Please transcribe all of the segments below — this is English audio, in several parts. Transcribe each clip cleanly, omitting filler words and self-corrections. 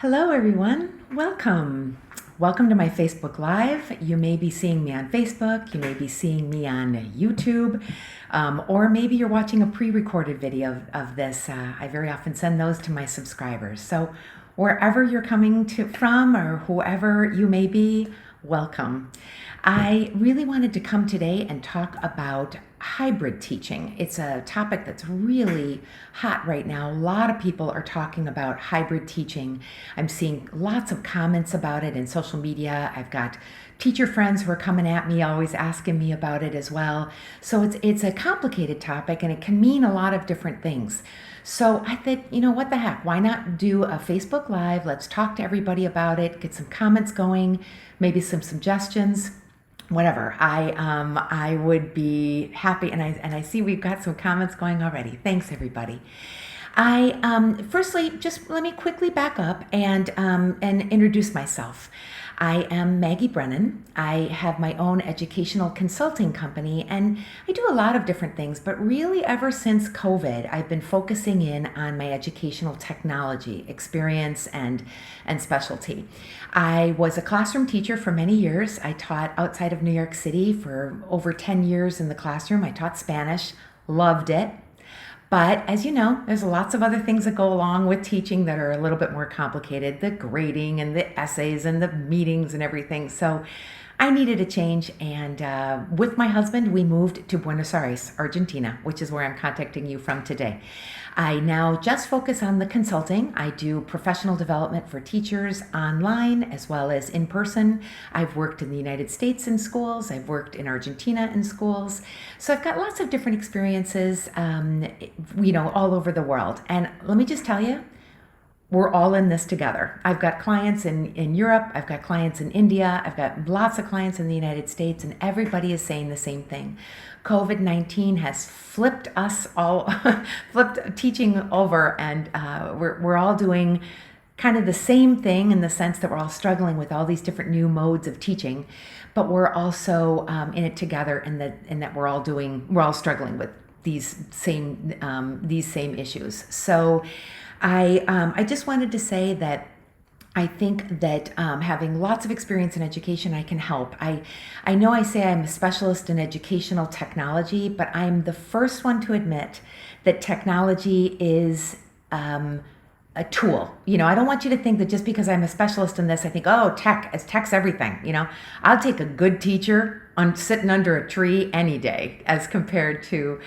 Hello, everyone. Welcome. Welcome to my Facebook Live. You may be seeing me on Facebook, you may be seeing me on YouTube, or maybe you're watching a pre-recorded video of this. I very often send those to my subscribers. So wherever you're coming from or whoever you may be, welcome. I really wanted to come today and talk about hybrid teaching. It's a topic that's really hot right now. A lot of people are talking about hybrid teaching. I'm seeing lots of comments about it in social media. I've got teacher friends who are coming at me, always asking me about it as well. So it's a complicated topic and it can mean a lot of different things. So I thought, what the heck? Why not do a Facebook Live? Let's talk to everybody about it, get some comments going, maybe some suggestions. Whatever. I would be happy, and I see we've got some comments going already. Thanks, everybody. Firstly, just let me quickly back up and introduce myself. I am Maggie Brennan. I have my own educational consulting company, and I do a lot of different things, but really ever since COVID, I've been focusing in on my educational technology experience and specialty. I was a classroom teacher for many years. I taught outside of New York City for over 10 years in the classroom. I taught Spanish, loved it. But as you know, there's lots of other things that go along with teaching that are a little bit more complicated, the grading and the essays and the meetings and everything. So I needed a change, and with my husband, we moved to Buenos Aires, Argentina, which is where I'm contacting you from today. I now just focus on the consulting. I do professional development for teachers online as well as in person. I've worked in the United States in schools. I've worked in Argentina in schools. So I've got lots of different experiences, all over the world. And let me just tell you, we're all in this together. I've got clients in Europe, I've got clients in India, I've got lots of clients in the United States, and everybody is saying the same thing. COVID-19 has flipped us all, flipped teaching over, and we're all doing kind of the same thing in the sense that we're all struggling with all these different new modes of teaching, but we're also in it together in that we're all struggling with these same issues. So I just wanted to say that I think that having lots of experience in education, I can help. I know I say I'm a specialist in educational technology, but I'm the first one to admit that technology is a tool. I don't want you to think that just because I'm a specialist in this, I think, oh, tech's everything. I'll take a good teacher sitting under a tree any day as compared to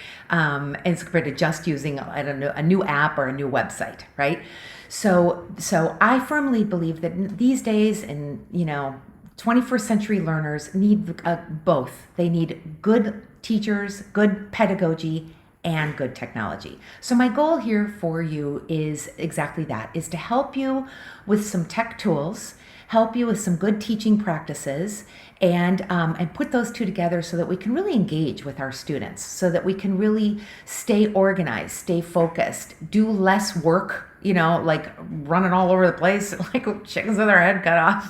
just using a new app or a new website, right? So I firmly believe that these days, and 21st century learners need both. They need good teachers, good pedagogy, and good technology. So my goal here for you is exactly that, is to help you with some tech tools, help you with some good teaching practices, and put those two together so that we can really engage with our students, so that we can really stay organized, stay focused, do less work, like running all over the place, like chickens with their head cut off,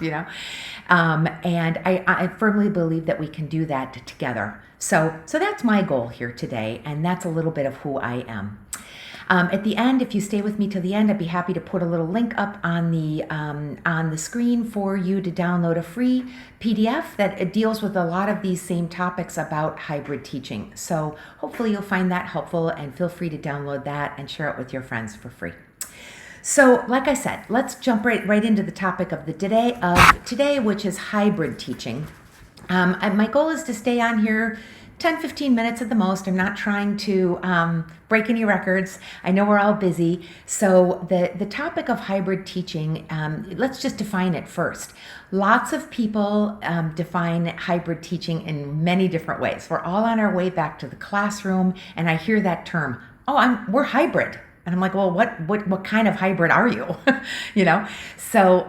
and I firmly believe that we can do that together. So that's my goal here today, and that's a little bit of who I am. At the end, if you stay with me till the end, I'd be happy to put a little link up on the screen for you to download a free PDF that deals with a lot of these same topics about hybrid teaching. So hopefully you'll find that helpful, and feel free to download that and share it with your friends for free. So like I said, let's jump right into the topic of today, which is hybrid teaching. My goal is to stay on here 10-15 minutes at the most. I'm not trying to break any records. I know we're all busy. So the topic of hybrid teaching, let's just define it first. Lots of people define hybrid teaching in many different ways. We're all on our way back to the classroom, and I hear that term, we're hybrid. And I'm like, well, what kind of hybrid are you? So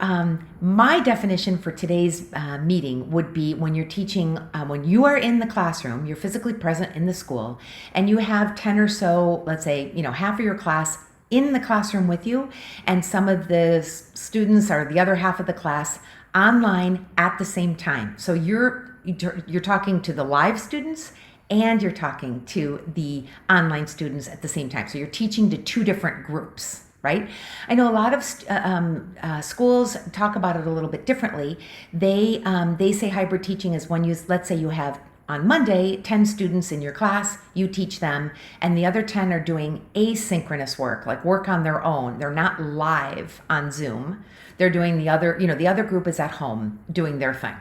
my definition for today's meeting would be when you're teaching, when you are in the classroom, you're physically present in the school, and you have 10 or so, let's say, half of your class in the classroom with you, and some of the students or the other half of the class online at the same time. So you're talking to the live students and you're talking to the online students at the same time. So you're teaching to two different groups. right? I know a lot of schools talk about it a little bit differently. They say hybrid teaching is when let's say you have on Monday 10 students in your class, you teach them, and the other 10 are doing asynchronous work, like work on their own. They're not live on Zoom. They're doing the other group is at home doing their thing.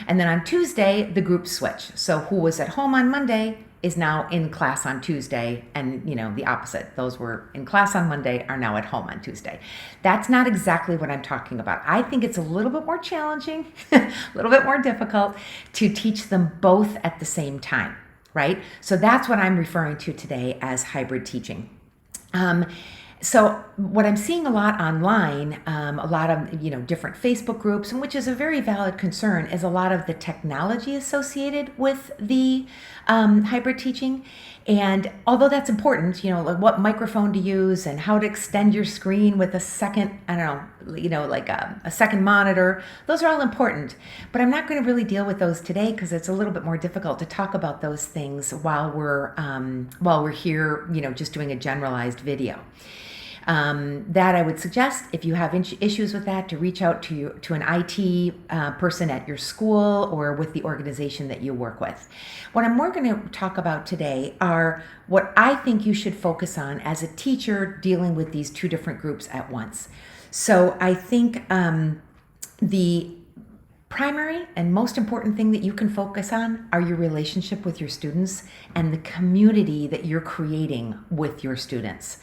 And then on Tuesday, the groups switch. So who was at home on Monday is now in class on Tuesday, and the opposite. Those were in class on Monday are now at home on Tuesday. That's not exactly what I'm talking about. I think it's a little bit more challenging, a little bit more difficult to teach them both at the same time, right? So that's what I'm referring to today as hybrid teaching. So what I'm seeing a lot online, a lot of different Facebook groups, and which is a very valid concern, is a lot of the technology associated with the hybrid teaching. And although that's important, like what microphone to use and how to extend your screen with a second, like a second monitor, those are all important. But I'm not going to really deal with those today because it's a little bit more difficult to talk about those things while we're here, just doing a generalized video. That I would suggest, if you have issues with that, to reach out to an IT person at your school or with the organization that you work with. What I'm more going to talk about today are what I think you should focus on as a teacher dealing with these two different groups at once. So I think the primary and most important thing that you can focus on are your relationship with your students and the community that you're creating with your students.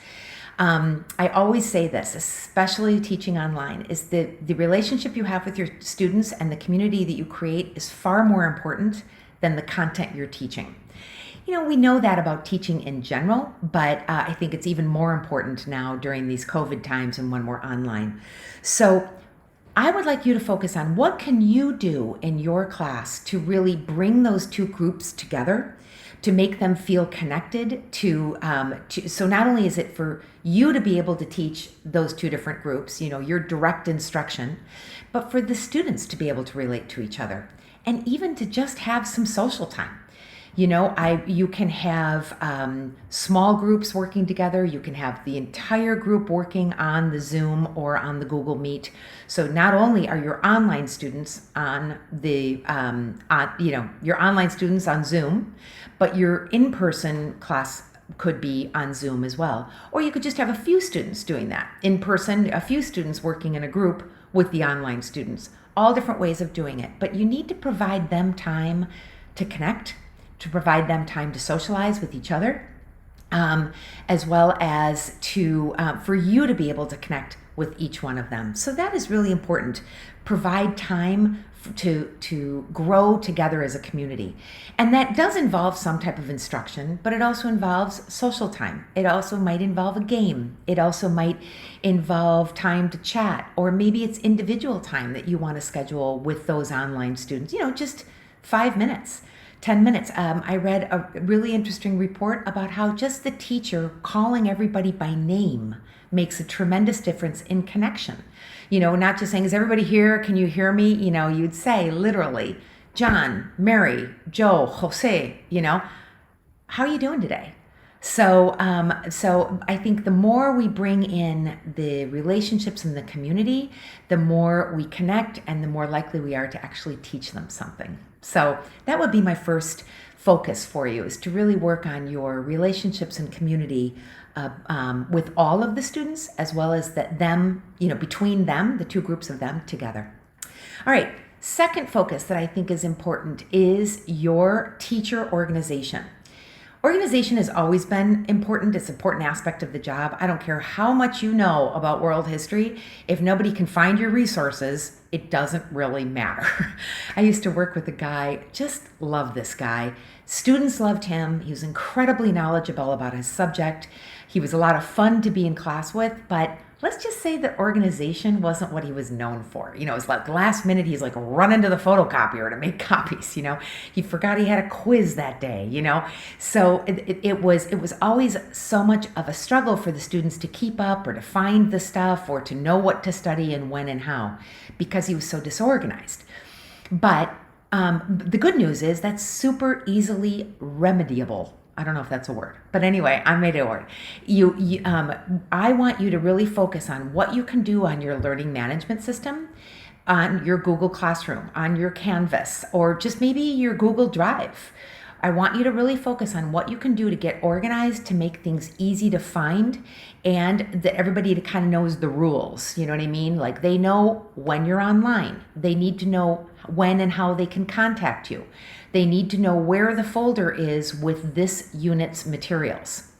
I always say this, especially teaching online, is that the relationship you have with your students and the community that you create is far more important than the content you're teaching. We know that about teaching in general, but I think it's even more important now during these COVID times and when we're online. So I would like you to focus on what can you do in your class to really bring those two groups together, to make them feel connected so not only is it for you to be able to teach those two different groups, your direct instruction, but for the students to be able to relate to each other and even to just have some social time. You can have small groups working together. You can have the entire group working on the Zoom or on the Google Meet. So not only are your online students on your online students on Zoom, but your in-person class could be on Zoom as well. Or you could just have a few students doing that in person, a few students working in a group with the online students. All different ways of doing it. But you need to provide them time to connect, to provide them time to socialize with each other, as well as for you to be able to connect with each one of them. So that is really important. Provide time to grow together as a community. And that does involve some type of instruction, but it also involves social time. It also might involve a game. It also might involve time to chat, or maybe it's individual time that you want to schedule with those online students, just 5 minutes. 10 minutes. I read a really interesting report about how just the teacher calling everybody by name makes a tremendous difference in connection. Not just saying, is everybody here? Can you hear me? You'd say literally, John, Mary, Joe, Jose, how are you doing today? So I think the more we bring in the relationships in the community, the more we connect and the more likely we are to actually teach them something. So that would be my first focus for you, is to really work on your relationships and community with all of the students, as well as between them, the two groups of them together. All right, second focus that I think is important is your teacher organization. Organization has always been important. It's an important aspect of the job. I don't care how much you know about world history. If nobody can find your resources, it doesn't really matter. I used to work with a guy, just love this guy. Students loved him. He was incredibly knowledgeable about his subject. He was a lot of fun to be in class with, but let's just say that organization wasn't what he was known for. It was like last minute, he's like running to the photocopier to make copies, He forgot he had a quiz that day, So it was always so much of a struggle for the students to keep up or to find the stuff or to know what to study and when and how, because he was so disorganized. But the good news is that's super easily remediable. I don't know if that's a word, but anyway, I made it a word. I want you to really focus on what you can do on your learning management system, on your Google Classroom, on your Canvas, or just maybe your Google Drive. I want you to really focus on what you can do to get organized, to make things easy to find, and that everybody kind of knows the rules. You know what I mean? Like they know when you're online. They need to know when and how they can contact you. They need to know where the folder is with this unit's materials.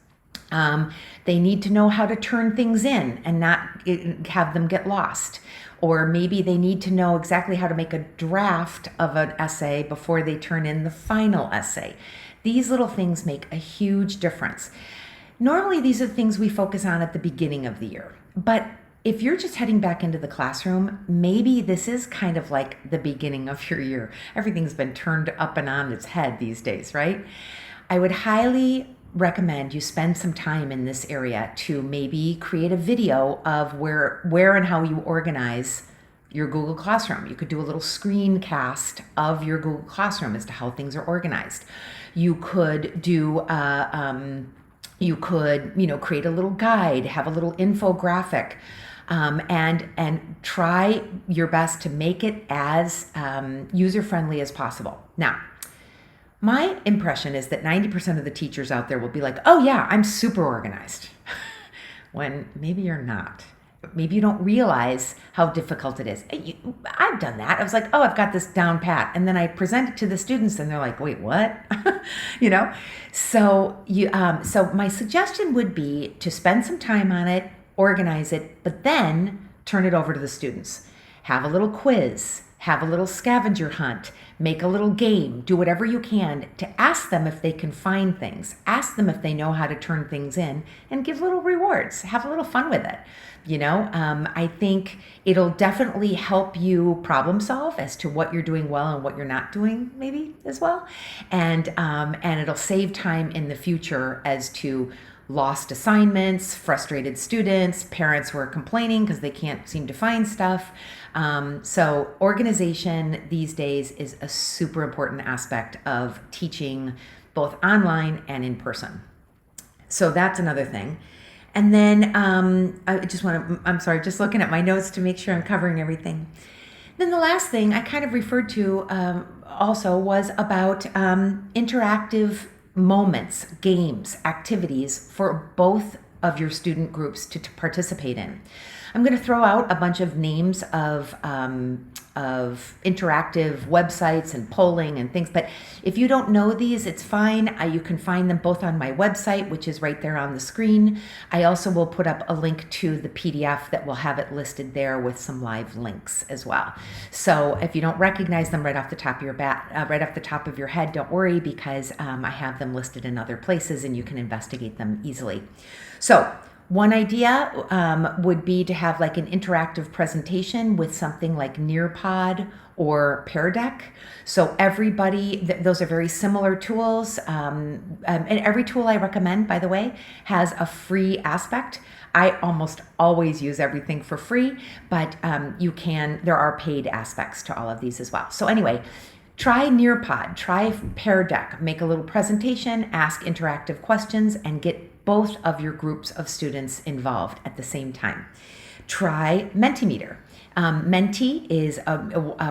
They need to know how to turn things in and not have them get lost. Or maybe they need to know exactly how to make a draft of an essay before they turn in the final essay. These little things make a huge difference. Normally, these are the things we focus on at the beginning of the year. But if you're just heading back into the classroom, maybe this is kind of like the beginning of your year. Everything's been turned up and on its head these days, right? I would highly recommend you spend some time in this area to maybe create a video of where and how you organize your Google Classroom. You could do a little screencast of your Google Classroom as to how things are organized. You could do create a little guide, have a little infographic, and try your best to make it as user-friendly as possible. Now, my impression is that 90% of the teachers out there will be like, oh yeah, I'm super organized. When maybe you're not. Maybe you don't realize how difficult it is. I've done that. I was like, oh, I've got this down pat. And then I present it to the students and they're like, wait, what? So my suggestion would be to spend some time on it, organize it, but then turn it over to the students. Have a little quiz, have a little scavenger hunt, make a little game, do whatever you can to ask them if they can find things, ask them if they know how to turn things in, and give little rewards, have a little fun with it. I think it'll definitely help you problem solve as to what you're doing well and what you're not doing maybe as well. And it'll save time in the future as to lost assignments, frustrated students, parents who are complaining because they can't seem to find stuff. So organization these days is a super important aspect of teaching both online and in person. So that's another thing. And then just looking at my notes to make sure I'm covering everything. Then the last thing I kind of referred to also was about interactive moments, games, activities for both of your student groups to participate in. I'm going to throw out a bunch of names of interactive websites and polling and things, but if you don't know these, it's fine. You can find them both on my website, which is right there on the screen. I also will put up a link to the PDF that will have it listed there with some live links as well. So if you don't recognize them right off the top of your head, don't worry, because I have them listed in other places and you can investigate them easily. So one idea would be to have like an interactive presentation with something like Nearpod or Pear Deck. So everybody, those are very similar tools. And every tool I recommend, by the way, has a free aspect. I almost always use everything for free, but there are paid aspects to all of these as well. So anyway, try Nearpod, try Pear Deck, make a little presentation, ask interactive questions, and get both of your groups of students involved at the same time. Try Mentimeter. Menti is a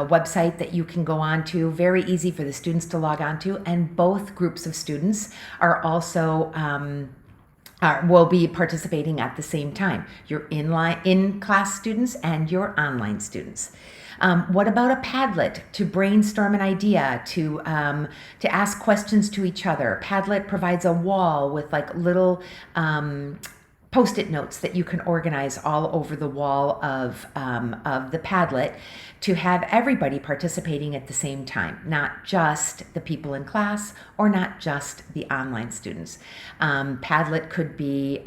website that you can go on to, very easy for the students to log on to, and both groups of students are also will be participating at the same time. Your in-class students and your online students. What about a Padlet to brainstorm an idea, to ask questions to each other? Padlet provides a wall with like little Post-it notes that you can organize all over the wall of the Padlet to have everybody participating at the same time, not just the people in class or not just the online students. Padlet could be,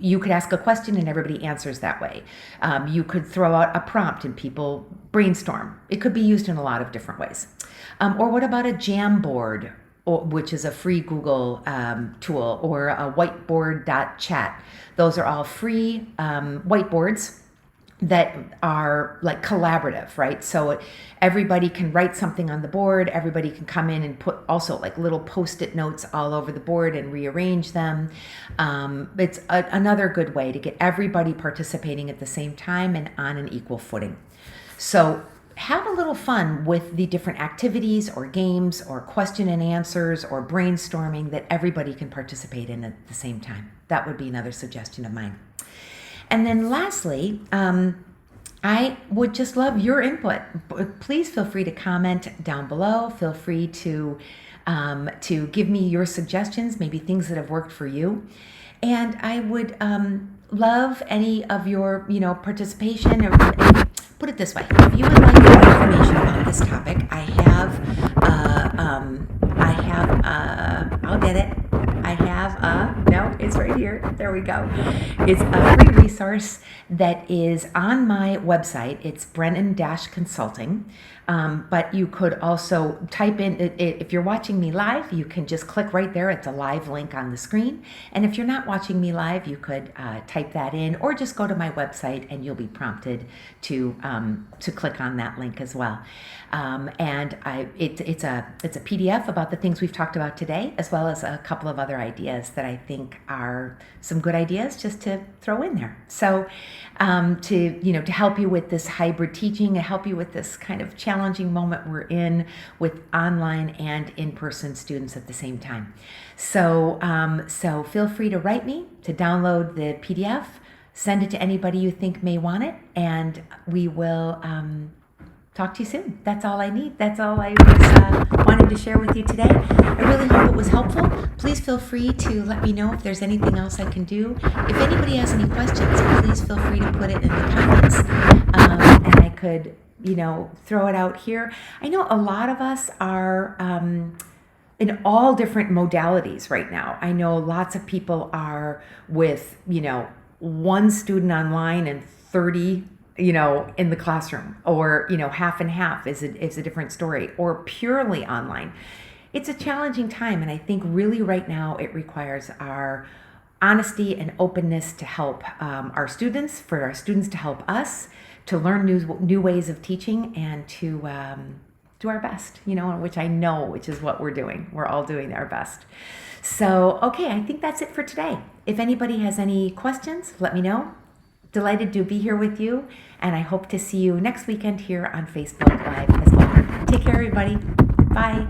you could ask a question and everybody answers that way. You could throw out a prompt and people brainstorm. It could be used in a lot of different ways. Or what about a Jamboard, which is a free Google tool, or a whiteboard.chat. Those are all free whiteboards that are like collaborative, right? So everybody can write something on the board. Everybody can come in and put also like little post-it notes all over the board and rearrange them. It's another good way to get everybody participating at the same time and on an equal footing. So have a little fun with the different activities or games or question and answers or brainstorming that everybody can participate in at the same time. That would be another suggestion of mine. And then lastly, I would just love your input. Please feel free to comment down below. Feel free to give me your suggestions, maybe things that have worked for you. And I would love any of your, participation. Or, put it this way: if you would like more information about this topic, I'll get it. No, it's right here. There we go. It's a free resource that is on my website. It's Brennan-Consulting. But you could also type in, if you're watching me live, you can just click right there. It's a live link on the screen. And if you're not watching me live, you could type that in or just go to my website and you'll be prompted to click on that link as well. And it's a PDF about the things we've talked about today, as well as a couple of other ideas that I think are some good ideas just to throw in there. So to help you with this hybrid teaching, to help you with this kind of challenging moment we're in with online and in-person students at the same time. So feel free to write me to download the PDF, send it to anybody you think may want it, and we will talk to you soon. That's all I need. That's all I was wanted to share with you today. I really hope it was helpful. Please feel free to let me know if there's anything else I can do. If anybody has any questions, please feel free to put it in the comments, and I could, throw it out here. I know a lot of us are in all different modalities right now. I know lots of people are with, one student online and 30 in the classroom, or, half and half is a different story, or purely online. It's a challenging time, and I think really right now it requires our honesty and openness to help our students, for our students to help us, to learn new ways of teaching, and to do our best, which is what we're doing. We're all doing our best. So, okay, I think that's it for today. If anybody has any questions, let me know. Delighted to be here with you, and I hope to see you next weekend here on Facebook Live as well. Take care, everybody. Bye.